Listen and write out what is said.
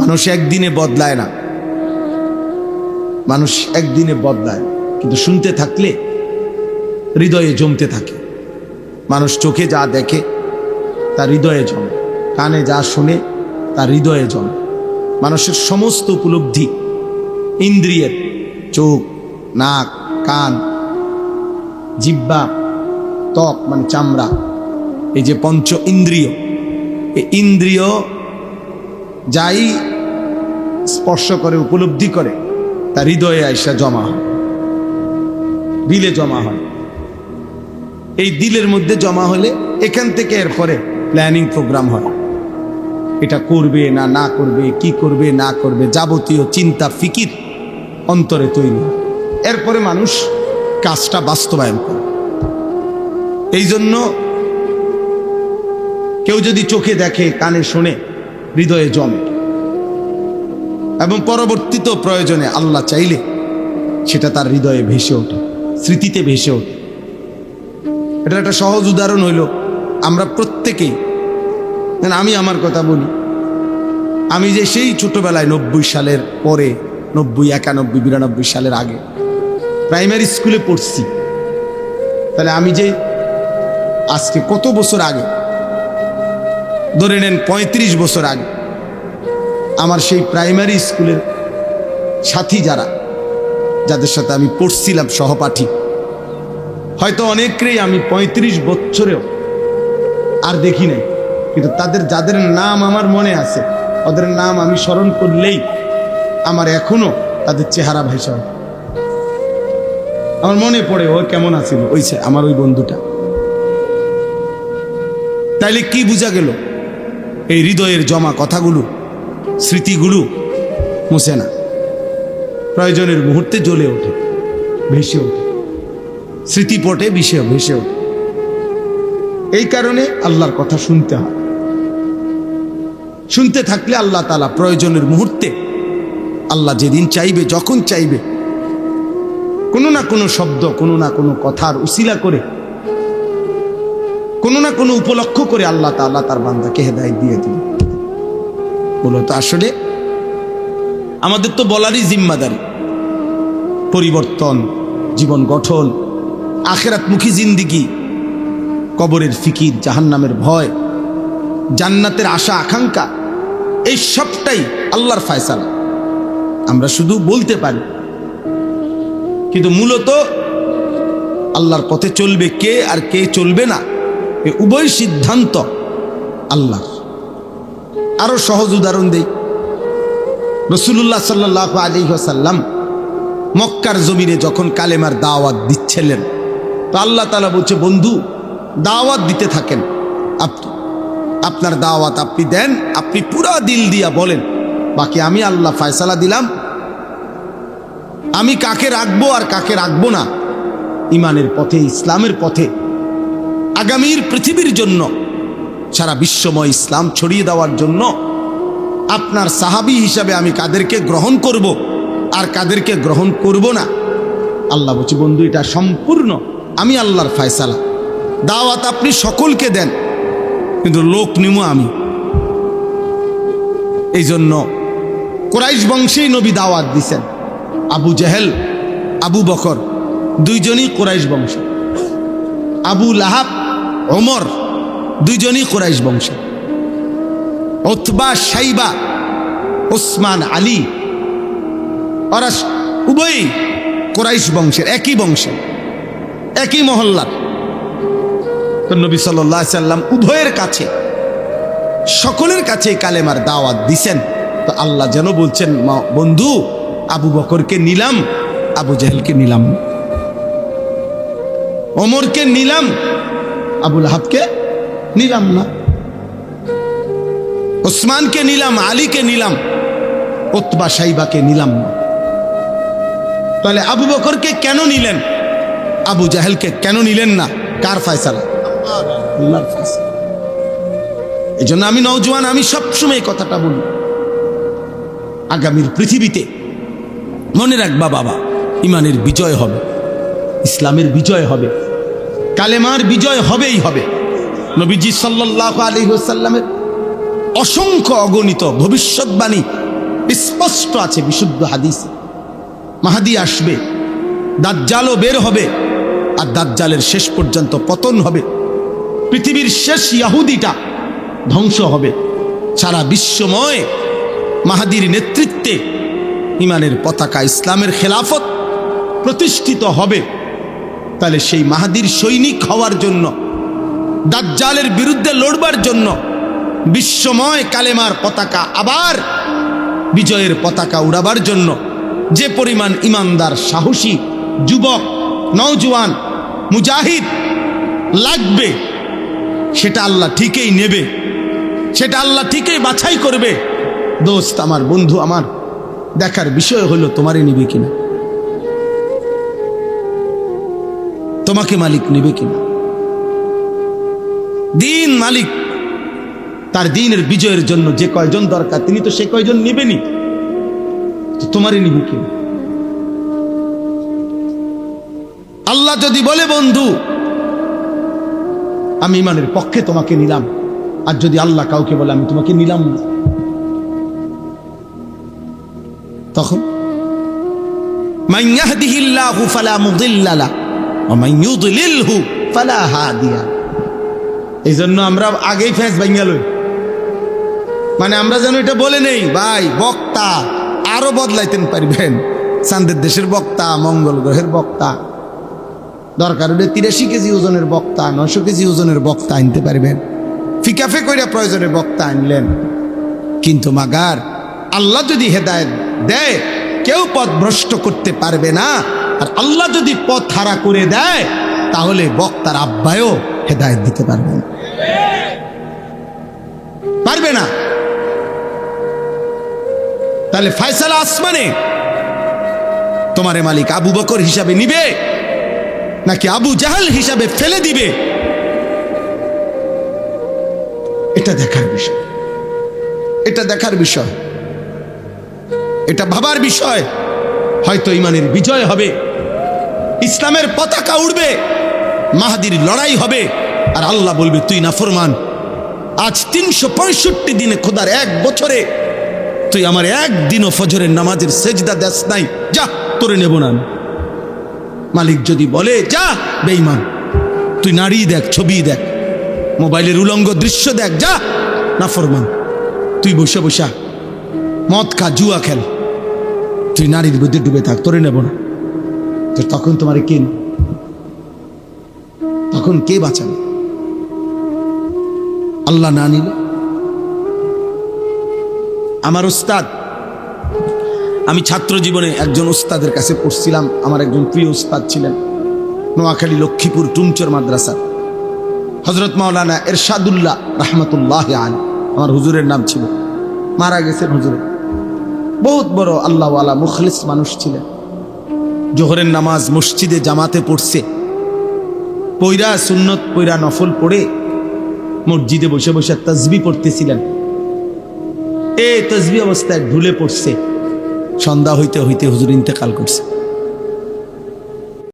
মানুষ একদিনে বদলায় না, মানুষ একদিনে বদলায়, কিন্তু শুনতে থাকলে হৃদয়ে জমতে থাকে। মানুষ চোখে যা দেখে তার হৃদয়ে জমে, কানে যা শুনে তার হৃদয়ে জমে। মানুষের সমস্ত উপলব্ধি ইন্দ্রিয়ের, চোখ, নাক, কান, জিহ্বা, ত্বক মানে চামড়া, এই যে পঞ্চ ইন্দ্রিয়, এই ইন্দ্রিয় যাই স্পর্শ করে, উপলব্ধি করে, তার হৃদয়ে আইসা জমা হয়, দিলে জমা হয়। এই দিলের মধ্যে জমা হলে এখান থেকে এরপরে প্ল্যানিং প্রোগ্রাম হয়, এটা করবে না না করবে, কি করবে না করবে, যাবতীয় চিন্তা ফিকির অন্তরে তৈরি হয়। এরপরে মানুষ কাজটা বাস্তবায়ন করে। এই জন্য কেউ যদি চোখে দেখে, কানে শোনে, হৃদয়ে জমে, এবং পরবর্তীত প্রয়োজনে আল্লাহ চাইলে সেটা তার হৃদয়ে ভেসে ওঠে, স্মৃতিতে ভেসে ওঠে। এটার একটা সহজ উদাহরণ হইল, আমরা প্রত্যেকেই, আমি আমার কথা বলি, আমি যে সেই ছোটবেলায় 90 সালের পরে, 90, 91, 92 সালের আগে প্রাইমারি স্কুলে পড়ছি, তাহলে আমি যে আজকে কত বছর আগে, ধরে নেন 35 বছর আগে, আমার সেই প্রাইমারি স্কুলের সাথী যারা, যাদের সাথে আমি পড়ছিলাম সহপাঠী, হয়তো অনেকেই আমি 35 বছরেও আর দেখি নাই, কিন্তু তাদের যাদের নাম আমার মনে আছে, ওদের নাম আমি স্মরণ করলেই আমার এখনো তাদের চেহারা ভাইসা হয়। আমার মনে পড়ে ও কেমন আছিল, ওই আমার ওই বন্ধুটা। তাইলে কি বোঝা গেল? এই হৃদয়ের জমা কথাগুলো, স্মৃতিগুলো মুছে না, প্রয়োজনের মুহূর্তে জ্বলে ওঠে, ভেসে ওঠে, স্মৃতিপটে ভেসে ওঠে। এই কারণে আল্লাহর কথা শুনতে হয়। শুনতে থাকলে আল্লাহ তাআলা প্রয়োজনের মুহূর্তে, আল্লাহ যেদিন চাইবে, যখন চাইবে, কোনো না কোনো শব্দ, কোনো না কোনো কথার উসিলা করে, কোনো না কোনো উপলক্ষ করে আল্লাহ তাআলা তার বান্দাকে হেদায়েত দিয়ে দিবে। মূলত আসলে আমাদের তো বলারই জিম্মাদারি, পরিবর্তন, জীবন গঠন, আখিরাতমুখী জিন্দিগি, কবরের ফিকির, জাহান্নামের ভয়, জান্নাতের আশা আকাঙ্ক্ষা, এই সবটাই আল্লাহর ফয়সালা। আমরা শুধু বলতে পারি, কিন্তু মূলত আল্লাহর পথে চলবে কে আর কে চলবে না, এই উভয় সিদ্ধান্ত আল্লাহর। আরো সহজ উদাহরণ দেই, রাসূলুল্লাহ সাল্লাল্লাহু আলাইহি ওয়াসাল্লাম মক্কার জমিনে যখন কালেমার দাওয়াত দিচ্ছিলেন, তো আল্লাহ তাআলা বলছে, বন্ধু দাওয়াত দিতে থাকেন, আপনার দাওয়াত আপনি দেন, আপনি পুরা দিল দিয়া বলেন, বাকি আমি আল্লাহ ফয়সালা দিলাম, আমি কাকে রাখবো আর কাকে রাখবো না, ইমানের পথে, ইসলামের পথে, আগামীর পৃথিবীর জন্য, সারা বিশ্বময় ইসলাম ছড়িয়ে দেওয়ার জন্য আপনার সাহাবী হিসাবে আমি কাদেরকে গ্রহণ করব আর কাদেরকে গ্রহণ করব না, আল্লাহ বলছে, বন্ধু এটা সম্পূর্ণ আমি আল্লাহর ফয়সালা। দাওয়াত আপনি সকলকে দেন, কিন্তু লোক নিমু আমি। এই জন্য কুরাইশ বংশেই নবী দাওয়াত দিছেন। আবু জেহেল, আবু বকর দুইজনই কুরাইশ বংশ, আবু লাহাব, ওমর দুইজনই কুরাইশ বংশ, উতবা, শাইবা, ওসমান, আলী, ওরা উভয়ই কুরাইশ বংশের, একই বংশে, একই মহল্লার। তো নবী সাল্লাল্লাহু আলাইহি সাল্লাম উভয়ের কাছে, সকলের কাছে কালেমার দাওয়াত দিছেন। তো আল্লাহ যেন বলছেন, বন্ধু আবু বকরকে নিলাম, আবু জেহেলকে নিলাম, ওমরকে নিলাম, আবু লাহাবকে নিলাম না, ওসমানকে নিলাম, আলীকে নিলাম, উতবা, শাইবাকে নিলাম না। তাহলে আবু বকরকে কেন নিলেন, আবু জাহেলকে কেন নিলেন না? কার ফয়সালা? আল্লাহর ফয়সালা। এই জন্য আমি নওজোয়ান, আমি সবসময় কথাটা বলি, আগামীর পৃথিবীতে মনে রাখবা বাবা, ইমানের বিজয় হবে, ইসলামের বিজয় হবে, কালেমার বিজয় হবেই হবে। নবীজি সাল্লাল্লাহু আলাইহি ওয়াসাল্লামের অসংখ্য অগণিত ভবিষ্যৎবাণী স্পষ্ট আছে বিশুদ্ধ হাদিসে। মাহদী আসবে, দাজ্জালও বের হবে, আর দাজ্জালের শেষ পর্যন্ত পতন হবে। পৃথিবীর শেষ ইহুদিটা ধ্বংস হবে। সারা বিশ্বময় মাহদীর নেতৃত্বে ইমানের পতাকা, ইসলামের খেলাফত প্রতিষ্ঠিত হবে। তাহলে সেই মাহদীর সৈনিক হওয়ার জন্য, দাজ্জালের বিরুদ্ধে লড়বার জন্য বিশ্বময় কালেমার পতাকা আবার বিজয়ের পতাকা উড়াবার জন্য যে পরিমাণ ইমানদার, সাহসী যুবক, নওজোয়ান, মুজাহিদ লাগবে, সেটা আল্লাহ ঠিকই নেবে, সেটা আল্লাহ ঠিকই বাছাই করবে। দোস্ত আমার, বন্ধু আমার, দেখার বিষয় হলো তোমারে নিবে কিনা, তোমাকে মালিক নিবে কিনা। দিন মালিক তার দিনের বিজয়ের জন্য যে কয়জন দরকার তিনি তো সে কয়জন নিবেনি, তো তোমারে নিবে কিনা। আল্লাহ যদি বলে বন্ধু আমি ইমানের পক্ষে তোমাকে নিলাম, আর যদি আল্লাহ কাউকে বলে আমি তোমাকে নিলাম না, তখন মান ইয়াহদিহিল্লাহু ফালা মুদিল্লা লাহু ওয়া মান ইউদ্লিলহু ফালা হাদিয়া। এইজন্য আমরা আগেই ফেস ভাঙা লই, মানে আমরা যেন এটা বলে নেই ভাই বক্তা আরো বদলাইতেন পারবেন, চাঁদের দেশের বক্তা, মঙ্গল গ্রহের বক্তা, দরকার হলে 83 কেজি ওজনের বক্তা, 900 কেজি ওজনের বক্তা আনতে পারবেন, ফিকাফে কইরা প্রয়োজনের বক্তা আনলেন। কিন্তু মাগার আল্লাহ যদি হেদায়েত দেয় কেউ পথ ভ্রষ্ট করতে পারবে না, আর আল্লাহ যদি পথ হারা করে দেয় তাহলে বক্তার আব্বায়ও হেদায়েত দিতে পারবে না, পারবে না। তাহলে ফয়সালা আসমানে তোমারে মালিক আবু বকর হিসাবে নিবে নাকি আবু জাহাল হিসাবে ফেলে দিবে, এটা দেখার বিষয়, এটা দেখার বিষয়, এটা ভাবার বিষয়। হয়তো ইমানের বিজয় হবে, ইসলামের পতাকা উড়বে, মাহদীর লড়াই হবে, আর আল্লাহ বলবে তুই নাফরমান, আজ 365 দিনে, খোদার এক বছরে তুই আমার একদিনও ফজরের নামাজের সেজদা দেস নাই, যা তোরে নেব না। মালিক যদি বলে যা বেঈমান, তুই নারী দেখ, ছবি দেখ, মোবাইলের উলঙ্গ দৃশ্য দেখ, যা নাফরমান, তুই বসে বসা মদ খা, জুয়া খেল, তুই নারীর মধ্যে ডুবে থাক, তোরে নেব না। তো তখন তোমার কে, তখন কে বাঁচাবে? আল্লাহ না নিলে। আমার উস্তাদ, আমি ছাত্র জীবনে একজন উস্তাদের কাছে পড়ছিলাম, আমার একজন প্রিয় উস্তাদ ছিলেন, নোয়াখালী লক্ষ্মীপুর টুমচর মাদ্রাসা, হযরত মাওলানা এরশাদুল্লাহ রাহমাতুল্লাহ আলাইহি আমার হুজুরের নাম ছিল। মারা গেছেন হুজুরে, বহুত বড় আল্লাহওয়ালা মুখলিস মানুষ ছিলেন। জোহরের নামাজ মসজিদে জামাতে পড়ছে, পয়রা সুন্নত পয়রা নফল পড়ে মসজিদে বসে বসে তাসবিহ পড়তেছিলেন। এই তাসবিহ অবস্থায় ঢুলে পড়ছে, সন্ধ্যা হইতে হইতে হুজুর ইন্তেকাল করছে।